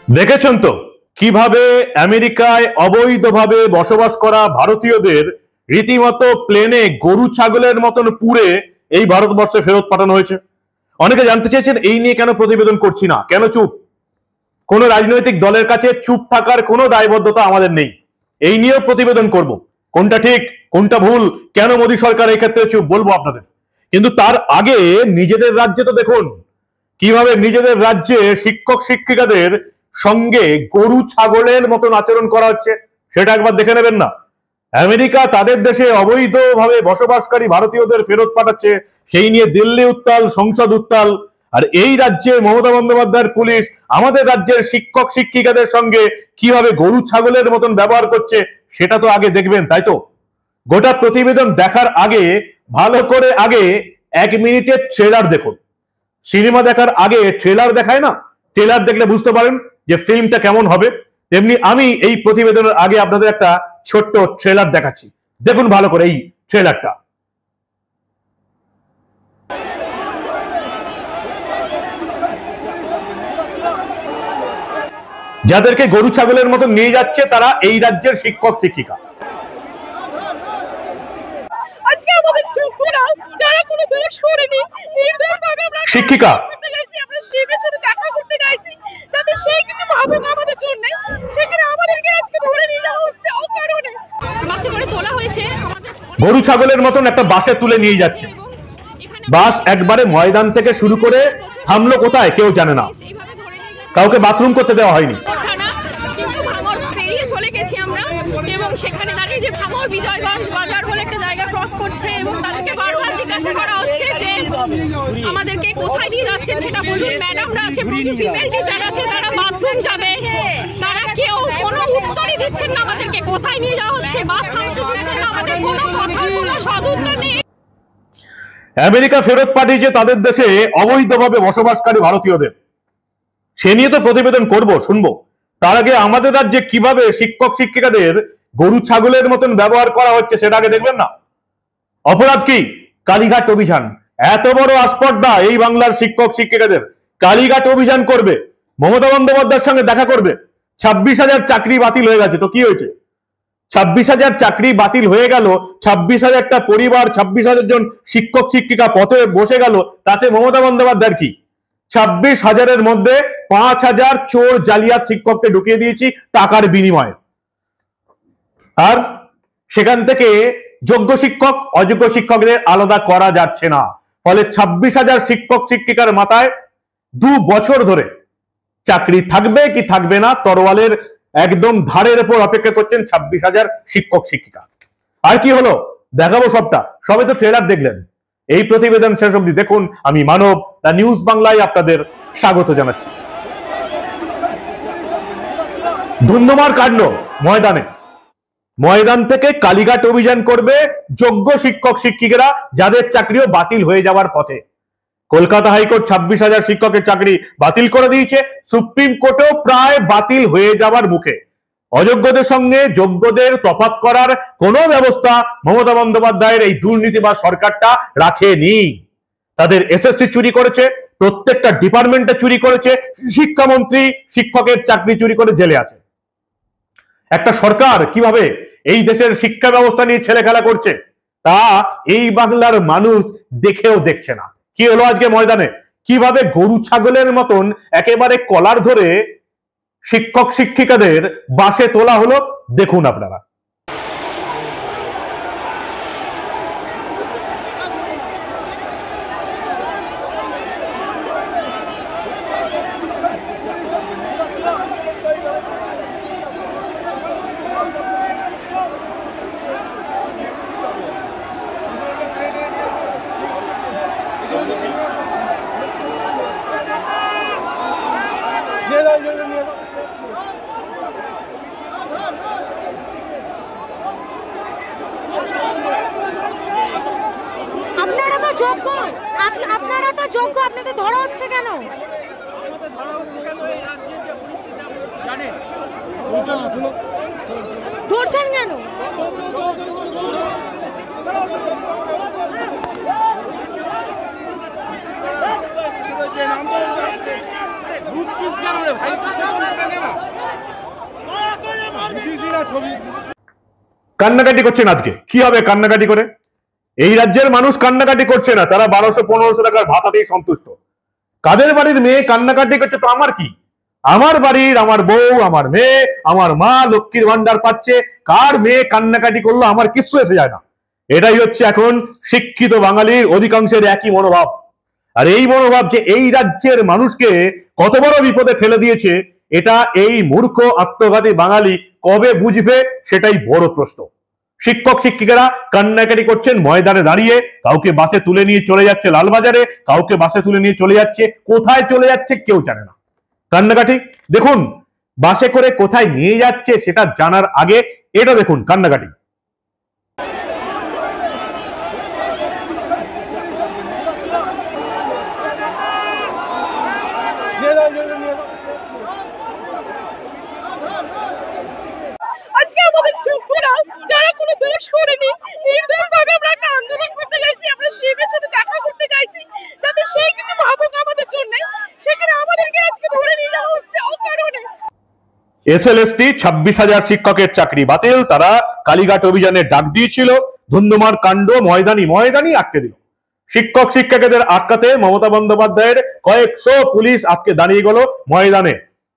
দেখেছেন তো কিভাবে আমেরিকায় অবৈধভাবে বসবাস করা ভারতীয়দের রীতিমতো প্লেনে গরু ছাগলের মতন পুড়ে এই ভারতবর্ষে ফেরত পাঠানো হয়েছে। অনেকে জানতে চেয়েছেন এই নিয়ে কেন প্রতিবেদন করছি না, কেন চুপ। কোন রাজনৈতিক দলের কাছে চুপ থাকার কোনো দায়বদ্ধতা আমাদের নেই। এই নিয়েও প্রতিবেদন করব, কোনটা ঠিক কোনটা ভুল, কেন মোদী সরকার এই ক্ষেত্রে চুপ, বলবো আপনাদের। কিন্তু তার আগে নিজেদের রাজ্যে তো দেখুন কিভাবে নিজেদের রাজ্যে শিক্ষক শিক্ষিকাদের সঙ্গে গরু ছাগলের মতন আচরণ করা হচ্ছে, সেটা একবার দেখে নেবেন না। আমেরিকা তাদের দেশে অবৈধভাবে বসবাসকারী ভারতীয়দের ফেরত পাঠাচ্ছে, সেই নিয়ে দিল্লি উত্তাল, সংসদ উত্তাল। আর এই রাজ্যে মমতা বন্দ্যোপাধ্যায়ের পুলিশ আমাদের রাজ্যের শিক্ষক শিক্ষিকাদের সঙ্গে কিভাবে গরু ছাগলের মতন ব্যবহার করছে সেটা তো আগে দেখবেন, তাই তো? গোটা প্রতিবেদন দেখার আগে ভালো করে আগে 1 মিনিটের ট্রেলার দেখুন। সিনেমা দেখার আগে ট্রেলার দেখায় না, ট্রেলার দেখলে বুঝতে পারেন যে ফিল্মটা কেমন হবে। তেমনি আমি এই প্রতিবেদনের আগে আপনাদের একটা ছোট্ট ট্রেলার দেখাচ্ছি, দেখুন ভালো করে এই ট্রেলারটা। যাদেরকে গরু ছাগলের মতো নিয়ে যাচ্ছে তারা এই রাজ্যের শিক্ষক শিক্ষিকা। আজকে আমাদের যোগ্যরা যারা কোনো দোষ করেনি নির্দয়ভাবে আমরা শিক্ষিকা করতে যাচ্ছি, আমরা সিএমের সাথে দেখা করতে যাচ্ছি, যাতে সেই কিছু ভাবুক আমাদের জন্য। সেখানে আমাদেরকে আজকে ধরে নিয়ে যাওয়া হচ্ছে অকারণে। বাসে করে তোলা হয়েছে, গরু ছাগলের মতন একটা বাসে তুলে নিয়ে যাচ্ছে। বাস একবারে ময়দান থেকে শুরু করে থামলো কোথায় কেউ জানে না, কাউকে বাথরুম করতে দেওয়া হয়নি। কিন্তু ভাঙর পেরিয়ে চলে গেছি আমরা, এবং সেখানে দাঁড়িয়ে যে ভাঙর বিজয়গঞ্জ বাজার বলে একটা জায়গা ক্রস করছে, এবং তাদেরকে বারবার জিজ্ঞাসা করা হচ্ছে যে আমাদেরকে কোথায় নিয়ে যাচ্ছেন সেটা বলুন। ম্যাডামরা আছে, প্রচুর ফিমেল টিচার আছে, তারা বাথরুম যাবে, তারা কেউ কোনো উত্তরই দিচ্ছেন না আমাদেরকে কোথায় নিয়ে যাওয়া হচ্ছে। বাস থামতে দিচ্ছেন না, আমাদের কোনো কথার কোনো সদুত্তর নেই। আমেরিকা ফেরত পাঠিয়েছে তাদের দেশে অবৈধভাবে বসবাসকারী ভারতীয়দের, সে নিয়ে তো প্রতিবেদন করব, শুনবো। তার আগে আমাদের রাজ্যে কিভাবে শিক্ষক শিক্ষিকাদের গরু ছাগলের মতন ব্যবহার করা হচ্ছে সেটা আগে দেখবেন না। অপরাধ কি? কালীঘাট অভিযান। এত বড় আস্পর্ধা এই বাংলার শিক্ষক শিক্ষিকাদের। কালীঘাট অভিযান করবে, মমতা বন্দ্যোপাধ্যায়ের সঙ্গে দেখা করবে। 26,000 চাকরি বাতিল হয়ে গেছে, তো কি হয়েছে? 26,000 চাকরি বাতিল হয়ে গেল, 26,000টা পরিবার, 26,000 জন শিক্ষক শিক্ষিকা পথে বসে গেল, তাতে মমতা বন্দ্যোপাধ্যায়ের কি? 26,000-এর মধ্যে 5,000 চোর জালিয়াত শিক্ষককে ঢুকিয়ে দিয়েছি টাকার বিনিময়ে। আর সেখান থেকে যোগ্য শিক্ষক অযোগ্য শিক্ষকদের আলাদা করা যাচ্ছে না। ফলে 26,000 শিক্ষক শিক্ষিকার মাথায় 2 বছর ধরে চাকরি থাকবে কি থাকবে না তরোয়ালের একদম ধারের উপর অপেক্ষা করছেন 26,000 শিক্ষক শিক্ষিকা। আর কি হলো দেখাবো সবটা, সবে তো ট্রেলার দেখলেন। এই প্রতিবেদন শেষ অবধি দেখুন। আমি মানব, দ্য নিউজ বাংলায় আপনাদের স্বাগত জানাচ্ছি। ধুন্ধুমার কাণ্ড ময়দানে, ময়দান থেকে কালীঘাট অভিযান করবে যোগ্য শিক্ষক শিক্ষিকারা যাদের চাকরিও বাতিল হয়ে যাওয়ার পথে। কলকাতা হাইকোর্ট 26,000 শিক্ষকের চাকরি বাতিল করে দিয়েছে, সুপ্রিম কোর্টেও প্রায় বাতিল হয়ে যাওয়ার মুখে। অযোগ্যদের সঙ্গে যোগ্যদের তফাৎ করার কোনো ব্যবস্থা মমতা বন্দ্যোপাধ্যায়ের এই দুর্নীতিবাজ সরকারটা রাখেনি। তাদের এসএসসি চুরি করেছে, প্রত্যেকটা ডিপার্টমেন্টে চুরি করেছে, শিক্ষামন্ত্রী শিক্ষকের চাকরি চুরি করে জেলে আছে। একটা সরকার কিভাবে এই দেশের শিক্ষা ব্যবস্থা নিয়ে ছেলে খেলা করছে তা এই বাংলার মানুষ দেখেও দেখছে না। কি হলো আজকে ময়দানে? কিভাবে গরু ছাগলের মতন একেবারে কলার ধরে শিক্ষক শিক্ষিকাদের বাসে তোলা হলো দেখুন আপনারা। আপনারা তো যোগ্য, আপনাদের ধরা হচ্ছে কেন? ধরছেন কেন? কান্নাকাটি করছেন আজকে কি হবে কান্নাকাটি করে? এই রাজ্যের মানুষ কান্নাকাটি করছে না, তারা 1200-1500 টাকার ভাতাতেই সন্তুষ্ট। কাদের বাড়ির মেয়ে কান্নাকাটি করছে তো আমার কি? আমার বাড়ির আমার বউ, আমার মেয়ে, আমার মা লক্ষ্মীর ভান্ডার পাচ্ছে, কার মেয়ে কান্নাকাটি করলো আমার কিচ্ছু এসে যায় না। এটাই হচ্ছে এখন শিক্ষিত বাঙালির অধিকাংশের একই মনোভাব। আর এই মনোভাব যে এই রাজ্যের মানুষকে কত বড় বিপদে ফেলে দিয়েছে, এটা এই মূর্খ আত্মঘাতী বাঙালি কবে বুঝবে সেটাই বড় প্রশ্ন। শিক্ষক শিক্ষিকারা কান্নাকাটি করছেন ময়দানে দাঁড়িয়ে, কাউকে বাসে তুলে নিয়ে চলে যাচ্ছে লালবাজারে, কাউকে বাসে তুলে নিয়ে চলে যাচ্ছে, কোথায় চলে যাচ্ছে কেউ জানে না। কান্নাকাটি দেখুন, বাসে করে কোথায় নিয়ে যাচ্ছে সেটা জানার আগে এটা দেখুন কান্নাকাটি। আজকে আমাদের যোগ্যরা যারা কোনো দোষ করেনি, নির্দোষভাবে আমরা একটা আন্দোলন করতে যাচ্ছি, আমরা সিএমের সাথে দেখা করতে যাচ্ছি যাতে সেই কিছু ভাবুক আমাদের জন্য, সেখানে আমাদেরকে আজকে ধরে নিয়ে যাওয়া হচ্ছে অকারণে। এসএলএসটি 26,000 শিক্ষকের চাকরি বাতিল, তারা কালীঘাট অভিযানে ডাক দিয়েছিল, ধুন্ধুমার কাণ্ড ময়দানি আটকে দিল। শিক্ষক শিক্ষিকাদের আটকাতে মমতা বন্দ্যোপাধ্যায়ের কয়েকশো পুলিশ আটকে দাঁড়িয়ে গেল ময়দানে।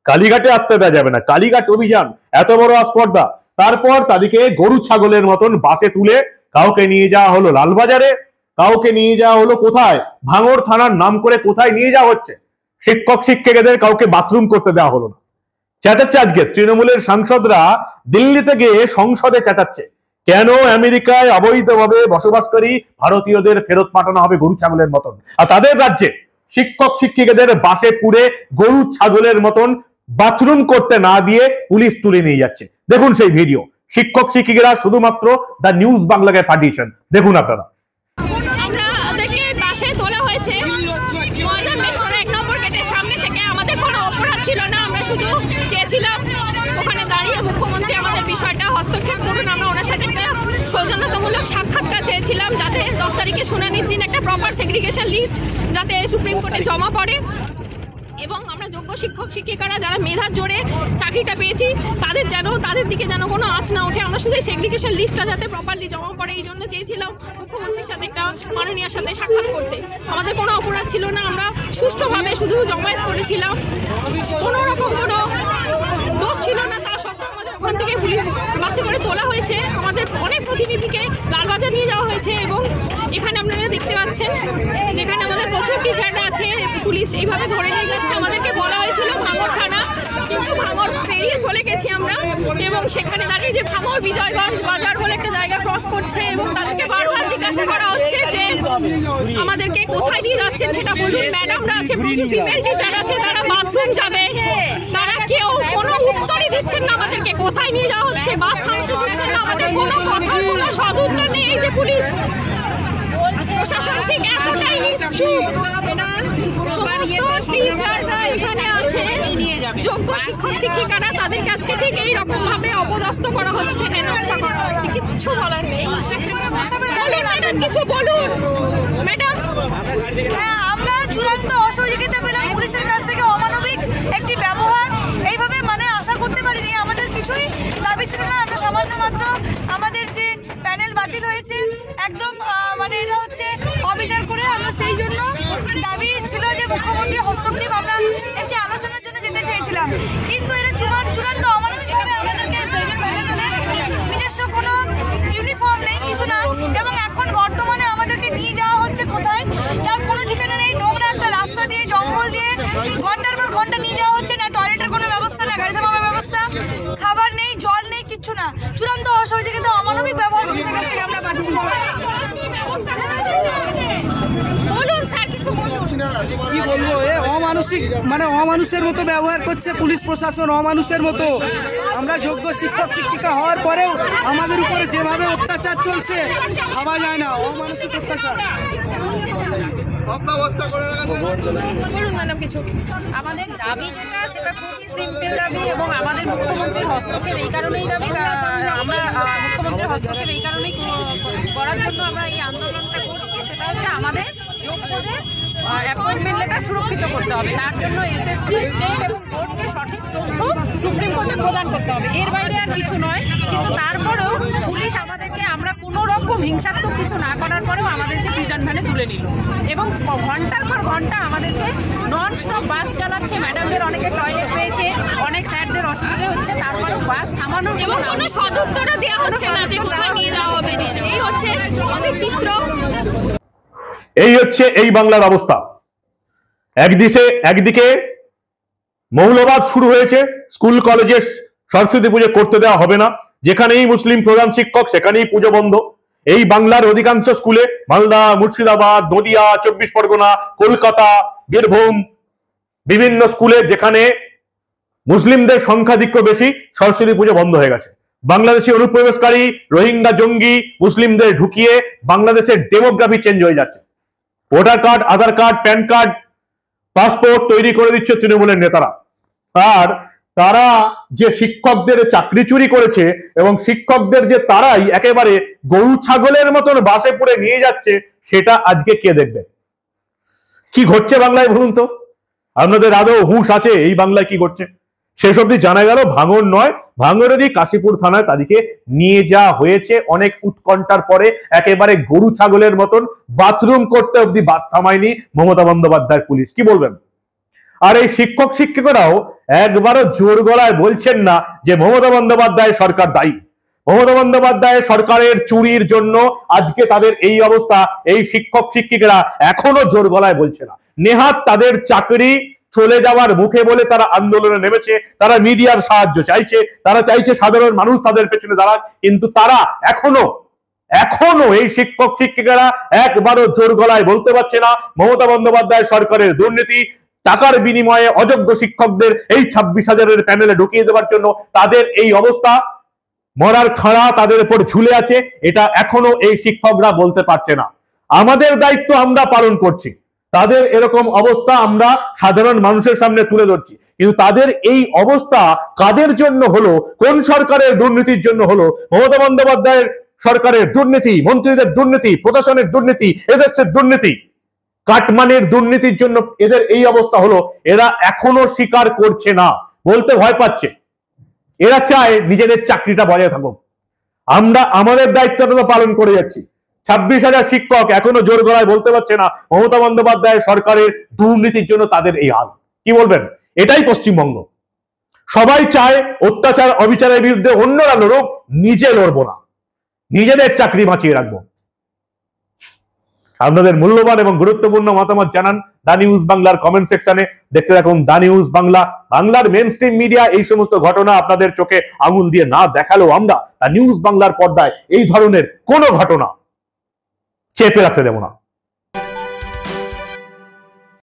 কালীঘাটে আসতে দেওয়া যাবে না, কালীঘাট অভিযান এত বড় আস্পর্ধা। তারপর তাদেরকে গরু ছাগলের মতন বাসে তুলে কাউকে নিয়ে যাওয়া হলো লালবাজারে, কাউকে নিয়ে যাওয়া হলো কোথায়, ভাঙড় থানার নাম করে কোথায় নিয়ে যাওয়া হচ্ছে। শিক্ষক শিক্ষিকাদের কাউকে বাথরুম করতে দেওয়া হলো না। চেঁচাচ্ছে আজকে তৃণমূলের সাংসদরা, দিল্লিতে গিয়ে সংসদে চেঁচাচ্ছে কেন আমেরিকায় অবৈধভাবে বসবাসকারী ভারতীয়দের ফেরত পাঠানো হবে গরু ছাগলের মতন, আর তাদের রাজ্যে শিক্ষক শিক্ষিকাদের বাসে পুরে গরু ছাগলের মতন বাথরুম করতে না দিয়ে পুলিশ তুলে নিয়ে যাচ্ছে। দেখুন সেই ভিডিও, শিক্ষক শিক্ষিকারা শুধুমাত্র দ্য নিউজ বাংলাকে পাঠিয়েছেন, দেখুন আপনারা। আমাদেরকে বাসে তোলা হয়েছে ময়দান মেট্রোর 1 নম্বর গেটের সামনে থেকে। আমাদের কোনো অপরাধ ছিল না, আমরা শুধু চেয়েছিলাম ওখানে দাঁড়িয়ে মুখ্যমন্ত্রী আমাদের বিষয়টা হস্তক্ষেপ করুন। আমরা ওনার সাথে একটা সৌজন্যতামূলক সাক্ষাৎকার চেয়েছিলাম যাতে 10 তারিখে শুনানির দিন একটা প্রপার সেগ্রিগেশন লিস্ট যাতে সুপ্রিম কোর্টে জমা পড়ে, এবং আমরা যোগ্য শিক্ষক শিক্ষিকারা যারা মেধার জোরে চাকরিটা পেয়েছি তাদের দিকে যেন কোনো আঁচ না ওঠে। আমরা শুধু সেগ্রিগেশন লিস্টটা যাতে প্রপারলি জমা পড়ে এই জন্য চেয়েছিলাম মুখ্যমন্ত্রীর সাথে একটা মাননীয়ার সাথে সাক্ষাৎ করতে। আমাদের কোনো অপরাধ ছিল না, আমরা সুষ্ঠুভাবে শুধু জমায়েত করেছিলাম, কোনো রকম কোনো দোষ ছিল না। তা সত্ত্বেও আমাদের ওখান থেকে পুলিশ বাসে করে তোলা হয়েছে, আমাদের অনেক প্রতিনিধিকে লালবাজার নিয়ে যাওয়া হয়েছে, এবং এখানে আপনারা দেখতে পাচ্ছেন যেখানে আমাদের প্রথম টিচাররা আছে পুলিশ এইভাবে ধরে নিয়ে যাচ্ছে। আমাদেরকে বলা হয়েছিল ভাঙড় থানা, কিন্তু ভাঙড় পেরিয়ে চলে গেছি আমরা, এবং সেখানে দাঁড়িয়ে যে ভাঙড় বিজয়গঞ্জ বাজার বলে একটা জায়গা ক্রস করছে, এবং তাদেরকে বারবার জিজ্ঞাসা করা হচ্ছে যে আমাদেরকে কোথায় নিয়ে যাচ্ছেন সেটা বলুন। ম্যাডামরা আছে, প্রচুর ফিমেল টিচার আছে, তারা বাথরুম যাবে, তারা কেউ কোনো উত্তরই দিচ্ছেন না আমাদেরকে কোথায় নিয়ে যাওয়া হচ্ছে, বাস থামতে দিচ্ছেন না, আমাদের কোনো কথার কোনো সদুত্তর নেই। এই যে পুলিশ প্রশাসন থেকে এতটাই নিশ্চুপ, সমস্ত টিচাররা এখানে আছে যোগ্য শিক্ষক শিক্ষিকারা, তাদেরকে আজকে ঠিক এইরকম ভাবে অপদস্থ করা হচ্ছে, হেনস্থা করা হচ্ছে, কিচ্ছু বলার নেই। বলুন ম্যাডাম, কিছু বলুন ম্যাডাম। হ্যাঁ, আমরা চূড়ান্ত অসহযোগিতা পেলাম পুলিশের কাছ থেকে, অমানবিক একটি ব্যবহার। এইভাবে মানে আশা করতে পারিনি, আমাদের কিছুই দাবি ছিল না। আমরা সামান্য মাত্র আমাদের যে প্যানেল বাতিল হয়েছে একদম মানে এটা হচ্ছে অবিচার করে, আমরা সেই জন্য দাবি ছিল যে মুখ্যমন্ত্রীর হস্তক্ষেপ, আমরা একটি আলোচনার জন্য যেতে চেয়েছিলাম, কিন্তু এরা চূড়ান্ত অমানবিকভাবে আমাদেরকে নিজস্ব কোনো ইউনিফর্ম নেই, কিছু না, এবং এখন বর্তমানে আমাদেরকে নিয়ে যাওয়া হচ্ছে কোথায় তার কোনো ঠিকানা নেই। নোংরা একটা রাস্তা দিয়ে, জঙ্গল দিয়ে ঘন্টার পর ঘন্টা নিয়ে যাওয়া হচ্ছে, না টয়লেটের কোনো ব্যবস্থা, না গাড়ি থামানোর ব্যবস্থা, খাবার নেই, জল নেই, কিচ্ছু না। চূড়ান্ত অসহযোগিতা, অমানবিক ব্যবহার আমরা পাচ্ছি। বলুন স্যার, কিছু বলুন। কি বলবো, অমানসিক মানে অমানুষের মতো ব্যবহার করছে পুলিশ প্রশাসন, অমানুষের মতো। আমরা যোগ্য শিক্ষক শিক্ষিকা হওয়ার পরেও আমাদের উপরে যেভাবে অত্যাচার চলছে ভাবা যায় না, অমানসিক অত্যাচার। বলুন ম্যাডাম কিছু। আমাদের দাবি যেটা সেটা খুবই সিম্পল দাবি, এবং আমাদের মুখ্যমন্ত্রীর হস্তক্ষেপ এই কারণেই দাবি, আমরা মুখ্যমন্ত্রীর হস্তক্ষেপ এই কারণেই করার জন্য আমরা এই আন্দোলনটা করছি। সেটা হচ্ছে আমাদের যোগ্যদের অ্যাপয়েন্টমেন্ট লেটার সুরক্ষিত করতে হবে। তার জন্য এসএসসি, স্টেট এবং বোর্ডকে সঠিক তথ্য সুপ্রিম কোর্টে প্রদান করতে হবে, এর বাইরে আর কিছু নয়। কিন্তু তারপরেও পুলিশ আমাদেরকে, আমরা কোনো রকম হিংসাত্মক কিছু না করার পরেও আমাদেরকে প্রিজন ভ্যানে তুলে নিল এবং ঘন্টার পর ঘন্টা আমাদেরকে নন স্টপ বাস চালাচ্ছে। ম্যাডামদের অনেকে টয়লেট পেয়েছে, অনেক স্যারদের অসুবিধা হচ্ছে, তারপরেও বাস থামানো এবং কোনো সদুত্তরও দেওয়া হচ্ছে না যে কোথায় নিয়ে যাওয়া হবে। এই হচ্ছে আমাদের চিত্র। এই হচ্ছে এই বাংলার অবস্থা। একদিকে মৌলবাদ শুরু হয়েছে, স্কুল কলেজে সরস্বতী পুজো করতে দেওয়া হবে না, যেখানেই মুসলিম প্রধান শিক্ষক সেখানেই পুজো বন্ধ। এই বাংলার অধিকাংশ স্কুলে, মালদা, মুর্শিদাবাদ, নদিয়া, 24 পরগনা, কলকাতা, বীরভূম, বিভিন্ন স্কুলে যেখানে মুসলিমদের সংখ্যাধিক্য বেশি, সরস্বতী পুজো বন্ধ হয়ে গেছে। বাংলাদেশি অনুপ্রবেশকারী, রোহিঙ্গা জঙ্গি মুসলিমদের ঢুকিয়ে বাংলাদেশের ডেমোগ্রাফি চেঞ্জ হয়ে যাচ্ছে। ভোটার কার্ড, আধার কার্ড, প্যান কার্ড, পাসপোর্ট তৈরি করে দিচ্ছে তৃণমূলের নেতারা। আর তারা যে শিক্ষকদের চাকরি চুরি করেছে এবং শিক্ষকদের যে তারাই একেবারে গরু ছাগলের মতন বাসে পড়ে নিয়ে যাচ্ছে, সেটা আজকে কে দেখবে? কি ঘটছে বাংলায় বলুন তো? আপনাদের আদৌ হুঁশ আছে এই বাংলায় কি ঘটছে? শেষ অব্দি জানা গেল ভাঙড় নয়, ভাঙড়েরই কাশীপুর থানায় তাদেরকে নিয়ে যাওয়া হয়েছে অনেক উৎকণ্ঠার পরে। একেবারে গরু ছাগলের মতন বাথরুম করতে অব্দি বাস থামায়নি মমতা বন্দ্যোপাধ্যায়ের পুলিশ। কি বলবেন? আর এই শিক্ষক শিক্ষিকারাও একবারও জোর গলায় বলছেন না যে মমতা বন্দ্যোপাধ্যায় সরকার দায়ী। মমতা বন্দ্যোপাধ্যায় সরকারের চুরির জন্য আজকে তাদের এই অবস্থা। এই শিক্ষক শিক্ষিকারা এখনো জোর গলায় বলছে না। নেহাত তাদের চাকরি চলে যাওয়ার মুখে বলে তারা আন্দোলনে নেমেছে, তারা মিডিয়ার সাহায্য চাইছে, তারা চাইছে সাধারণ মানুষ তাদের পেছনে দাঁড়াক, কিন্তু তারা এখনো এই শিক্ষক শিক্ষিকারা একবারও জোর গলায় বলতে পারছে না মমতা বন্দ্যোপাধ্যায় সরকারের দুর্নীতি, টাকার বিনিময়ে অযোগ্য শিক্ষকদের এই 26,000-এর প্যানেলে ঢুকিয়ে দেওয়ার জন্য তাদের এই অবস্থা, মরার খাড়া তাদের উপর ঝুলে আছে, এটা এখনো এই শিক্ষকরা বলতে পারছে না। আমাদের দায়িত্ব আমরা পালন করছি, তাদের এরকম অবস্থা আমরা সাধারণ মানুষের সামনে তুলে ধরছি, কিন্তু তাদের এই অবস্থা কাদের জন্য হলো? কোন সরকারের দুর্নীতির জন্য হলো? মমতা বন্দ্যোপাধ্যায়ের সরকারের দুর্নীতি, মন্ত্রীদের দুর্নীতি, প্রশাসনের দুর্নীতি, এসএসসির দুর্নীতি, কাটমানির দুর্নীতির জন্য এদের এই অবস্থা হলো। এরা এখনো স্বীকার করছে না, বলতে ভয় পাচ্ছে। এরা চায় নিজেদের চাকরিটা বজায় থাকুক। আমরা আমাদের দায়িত্বটা তো পালন করে যাচ্ছি। 26,000 শিক্ষক এখনো জোর গলায় বলতে পারছে না মমতা বন্দ্যোপাধ্যায় সরকারের দুর্নীতির জন্য তাদের এই হাল। কি বলবেন? এটাই পশ্চিমবঙ্গ। সবাই চায় অত্যাচার অবিচারের বিরুদ্ধে অন্যরা লড়ুক, নিজে লড়বো না, নিজেদের চাকরি বাঁচিয়ে রাখবো। আপনাদের মূল্যবান এবং গুরুত্বপূর্ণ মতামত জানান দা নিউজ বাংলার কমেন্ট সেকশনে। দেখতে থাকুন দা নিউজ বাংলা। বাংলার মেন স্ট্রিম মিডিয়া এই সমস্ত ঘটনা আপনাদের চোখে আঙুল দিয়ে না দেখালেও আমরা দা নিউজ বাংলার পর্দায় এই ধরনের কোনো ঘটনা চেপে রাখতে দেব না।